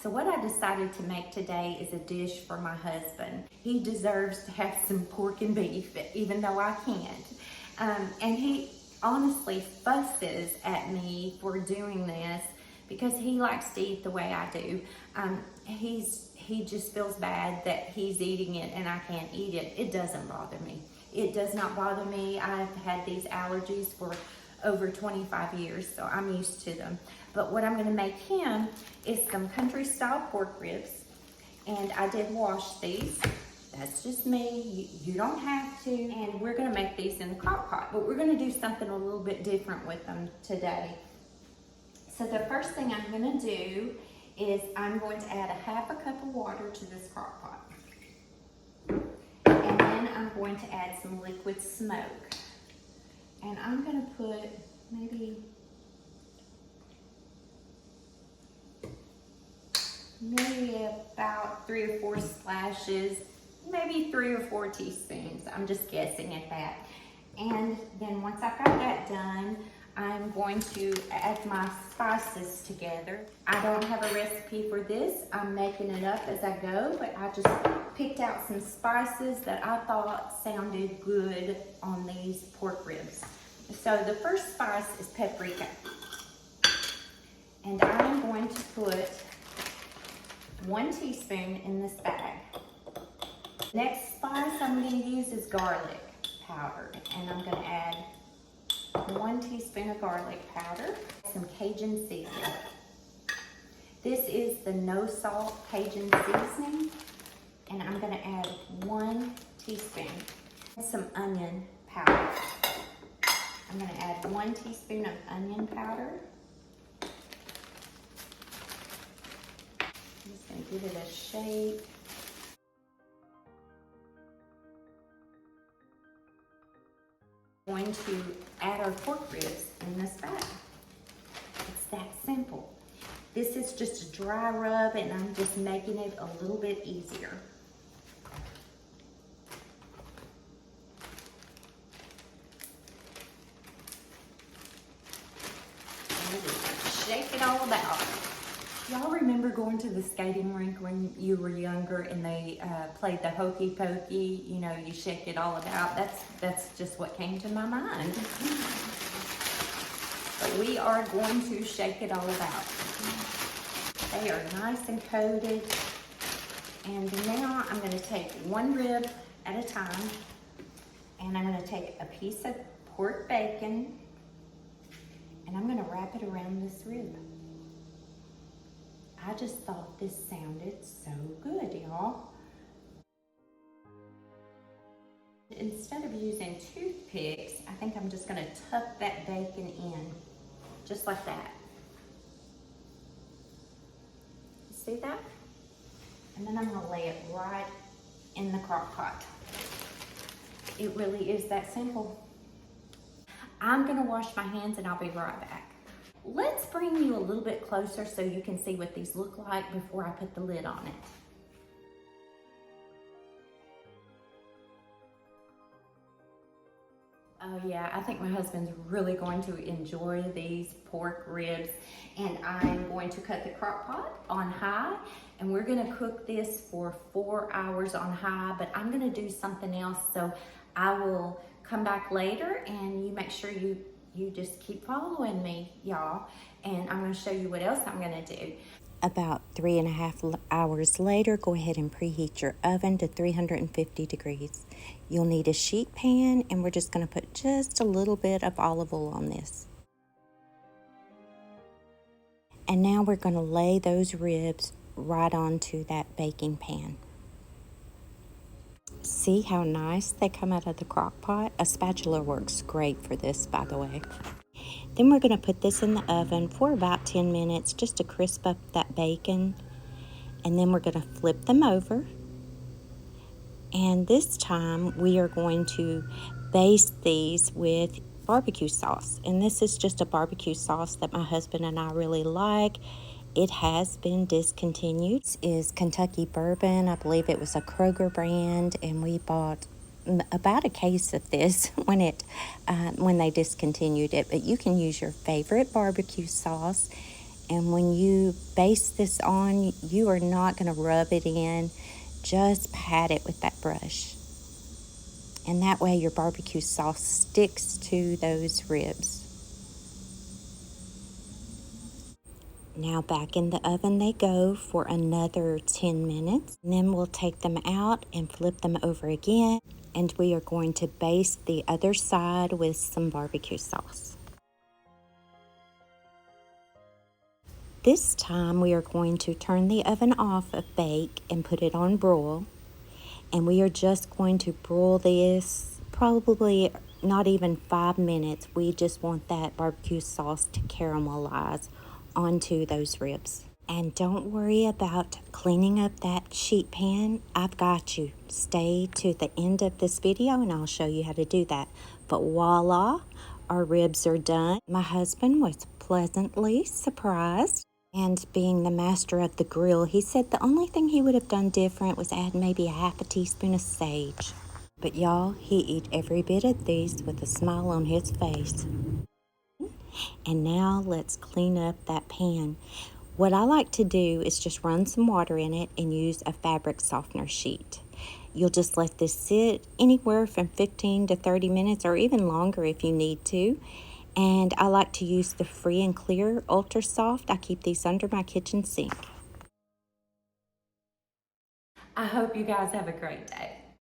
So what I decided to make today is a dish for my husband. He deserves to have some pork and beef, even though I can't. And he honestly fusses at me for doing this because he likes to eat the way I do. He just feels bad that he's eating it and I can't eat it. It doesn't bother me. It does not bother me. I've had these allergies for over 25 years, so I'm used to them. But what I'm gonna make him is some country style pork ribs, and I did wash these. That's just me, you don't have to. And we're gonna make these in the crock pot, but we're gonna do something a little bit different with them today. So the first thing I'm gonna do is I'm going to add a half a cup of water to this crock pot. And then I'm going to add some liquid smoke. And I'm gonna put maybe about 3 or 4 splashes, maybe 3 or 4 teaspoons. I'm just guessing at that. And then once I've got that done, I'm going to add my spices together. I don't have a recipe for this. I'm making it up as I go, but I just picked out some spices that I thought sounded good on these pork ribs. So the first spice is paprika. And I'm going to put 1 teaspoon in this bag. Next spice I'm going to use is garlic powder, and I'm going to add 1 teaspoon of garlic powder, some Cajun seasoning. This is the no salt Cajun seasoning, and I'm going to add 1 teaspoon. Some onion powder. I'm going to add 1 teaspoon of onion powder. I'm just going to give it a shake. I'm going to add our pork ribs in this bag. It's that simple. This is just a dry rub, and I'm just making it a little bit easier. Shake it all about. Y'all remember going to the skating rink when you were younger and they played the hokey pokey? You know, you shake it all about. That's just what came to my mind. But we are going to shake it all about. They are nice and coated. And now I'm going to take 1 rib at a time, and I'm going to take a piece of pork bacon, and I'm going to wrap it around this rib. I just thought this sounded so good, y'all. Instead of using toothpicks, I think I'm just gonna tuck that bacon in, just like that. See that? And then I'm gonna lay it right in the crock pot. It really is that simple. I'm gonna wash my hands and I'll be right back. Let's bring you a little bit closer so you can see what these look like before I put the lid on it. Oh yeah, I think my husband's really going to enjoy these pork ribs. And I'm going to cut the crock pot on high, and we're gonna cook this for 4 hours on high, but I'm gonna do something else, so I will come back later and you make sure you just keep following me, y'all, and I'm gonna show you what else I'm gonna do. About 3.5 hours later, go ahead and preheat your oven to 350 degrees. You'll need a sheet pan, and we're just gonna put just a little bit of olive oil on this. And now we're gonna lay those ribs right onto that baking pan. See how nice they come out of the crock pot? A spatula works great for this, by the way. Then we're going to put this in the oven for about 10 minutes just to crisp up that bacon. And then we're going to flip them over. And this time we are going to baste these with barbecue sauce. And this is just a barbecue sauce that my husband and I really like. It has been discontinued. This is Kentucky bourbon. I believe it was a Kroger brand, and we bought about a case of this when they discontinued it. But you can use your favorite barbecue sauce, And when you baste this on, you are not going to rub it in. Just pat it with that brush. And that way your barbecue sauce sticks to those ribs. Now back in the oven they go for another 10 minutes. And then we'll take them out and flip them over again. And we are going to baste the other side with some barbecue sauce. This time we are going to turn the oven off of bake and put it on broil. And we are just going to broil this probably not even 5 minutes. We just want that barbecue sauce to caramelize onto those ribs. And don't worry about cleaning up that sheet pan. I've got you. Stay to the end of this video and I'll show you how to do that. But voila, our ribs are done. My husband was pleasantly surprised. And being the master of the grill, he said the only thing he would have done different was add maybe a half a teaspoon of sage. But y'all, he ate every bit of these with a smile on his face. And now let's clean up that pan. What I like to do is just run some water in it and use a fabric softener sheet. You'll just let this sit anywhere from 15 to 30 minutes or even longer if you need to. And I like to use the Free and Clear Ultra Soft. I keep these under my kitchen sink. I hope you guys have a great day.